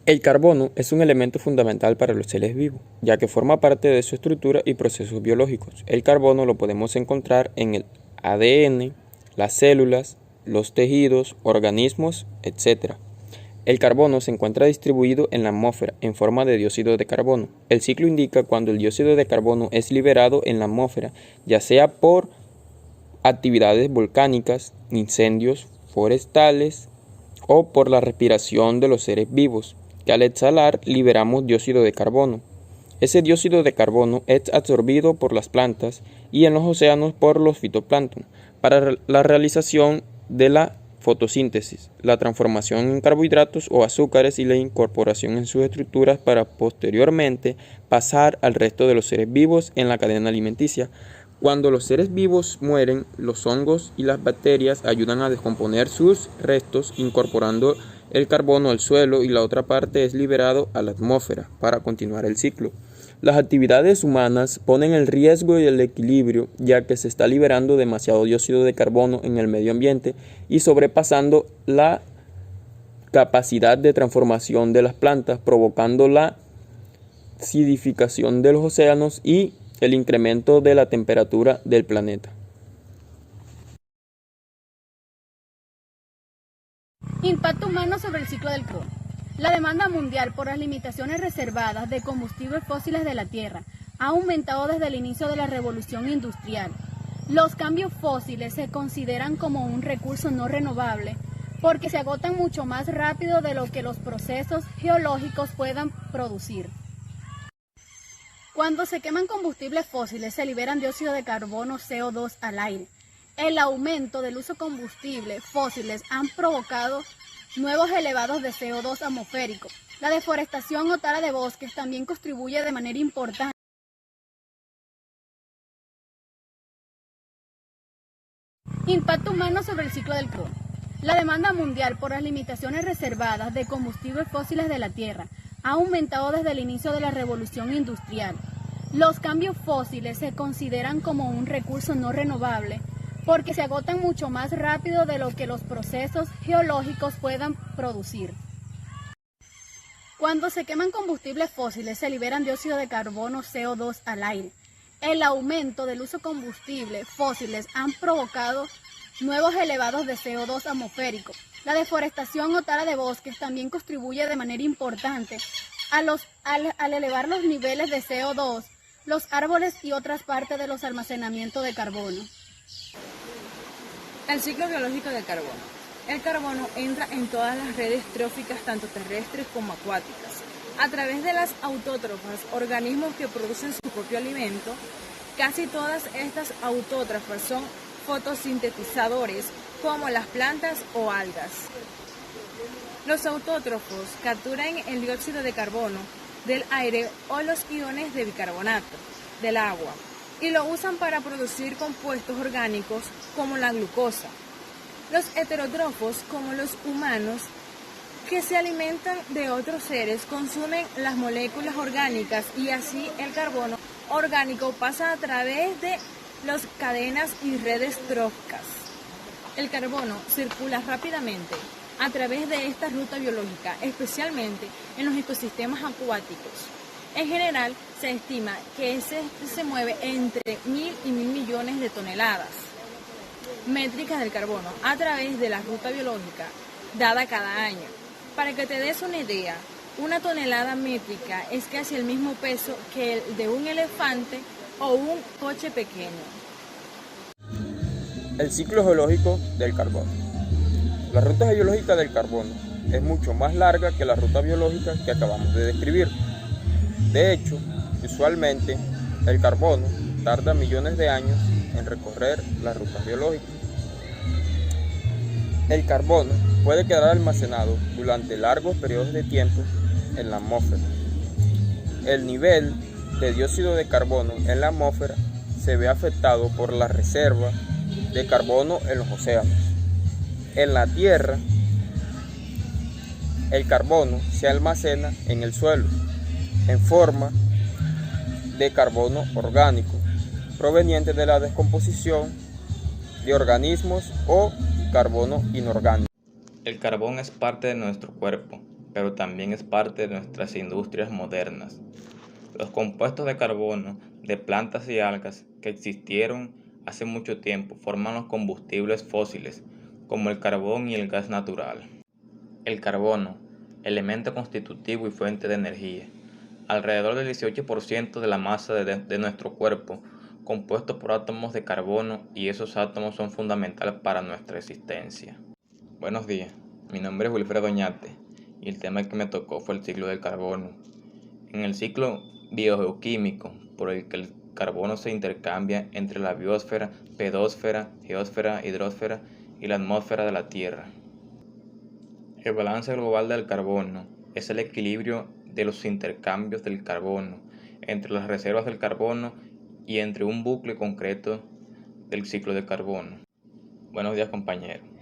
El carbono es un elemento fundamental para los seres vivos, ya que forma parte de su estructura y procesos biológicos. El carbono lo podemos encontrar en el ADN, las células, los tejidos, organismos, etc. El carbono se encuentra distribuido en la atmósfera en forma de dióxido de carbono. El ciclo indica cuando el dióxido de carbono es liberado en la atmósfera, ya sea por actividades volcánicas, incendios forestales o por la respiración de los seres vivos, que al exhalar liberamos dióxido de carbono. Ese dióxido de carbono es absorbido por las plantas y en los océanos por los fitoplancton para la realización de la fotosíntesis, la transformación en carbohidratos o azúcares y la incorporación en sus estructuras para posteriormente pasar al resto de los seres vivos en la cadena alimenticia. Cuando los seres vivos mueren, los hongos y las bacterias ayudan a descomponer sus restos, incorporando el carbono al suelo y la otra parte es liberado a la atmósfera para continuar el ciclo. Las actividades humanas ponen en riesgo el equilibrio, ya que se está liberando demasiado dióxido de carbono en el medio ambiente y sobrepasando la capacidad de transformación de las plantas, provocando la acidificación de los océanos y el incremento de la temperatura del planeta. Impacto humano sobre el ciclo del carbono. La demanda mundial por las limitaciones reservadas de combustibles fósiles de la Tierra ha aumentado desde el inicio de la revolución industrial. Los cambios fósiles se consideran como un recurso no renovable porque se agotan mucho más rápido de lo que los procesos geológicos puedan producir. Cuando se queman combustibles fósiles se liberan dióxido de carbono, CO2 al aire. El aumento del uso de combustibles fósiles han provocado nuevos elevados de CO2 atmosférico. La deforestación o tala de bosques también contribuye de manera importante. Impacto humano sobre el ciclo del carbono. La demanda mundial por las limitaciones reservadas de combustibles fósiles de la Tierra ha aumentado desde el inicio de la revolución industrial. Los cambios fósiles se consideran como un recurso no renovable porque se agotan mucho más rápido de lo que los procesos geológicos puedan producir. Cuando se queman combustibles fósiles se liberan dióxido de carbono, CO2 al aire. El aumento del uso de combustibles fósiles han provocado nuevos elevados de CO2 atmosférico. La deforestación o tala de bosques también contribuye de manera importante al elevar los niveles de CO2, los árboles y otras partes de los almacenamientos de carbono. El ciclo biológico del carbono. El carbono entra en todas las redes tróficas, tanto terrestres como acuáticas. A través de las autótrofas, organismos que producen su propio alimento, casi todas estas autótrofas son fotosintetizadores, como las plantas o algas. Los autótrofos capturan el dióxido de carbono del aire o los iones de bicarbonato del agua y lo usan para producir compuestos orgánicos como la glucosa. Los heterótrofos, como los humanos, que se alimentan de otros seres, consumen las moléculas orgánicas y así el carbono orgánico pasa a través de las cadenas y redes tróficas. El carbono circula rápidamente a través de esta ruta biológica, especialmente en los ecosistemas acuáticos. En general, se estima que se mueve entre 1.000 y 1.000 millones de toneladas métricas del carbono a través de la ruta biológica dada cada año. Para que te des una idea, una tonelada métrica es casi el mismo peso que el de un elefante o un coche pequeño. El ciclo geológico del carbono. La ruta geológica del carbono es mucho más larga que la ruta biológica que acabamos de describir. De hecho, usualmente el carbono tarda millones de años en recorrer las rutas biológicas. El carbono puede quedar almacenado durante largos periodos de tiempo en la atmósfera. El nivel de dióxido de carbono en la atmósfera se ve afectado por la reserva de carbono en los océanos. En la Tierra, el carbono se almacena en el suelo en forma de carbono orgánico proveniente de la descomposición de organismos o carbono inorgánico. El carbón es parte de nuestro cuerpo. pero también es parte de nuestras industrias modernas. Los compuestos de carbono de plantas y algas que existieron hace mucho tiempo forman los combustibles fósiles, como el carbón y el gas natural. El carbono, elemento constitutivo y fuente de energía. Alrededor del 18% de la masa de nuestro cuerpo, compuesto por átomos de carbono, y esos átomos son fundamentales para nuestra existencia. Buenos días, mi nombre es Wilfredo Oñate y el tema que me tocó fue el ciclo del carbono. En el ciclo biogeoquímico, por el que el carbono se intercambia entre la biosfera, pedosfera, geósfera, hidrosfera y la atmósfera de la Tierra. El balance global del carbono es el equilibrio de los intercambios del carbono entre las reservas del carbono y entre un bucle concreto del ciclo de carbono. Buenos días, compañeros.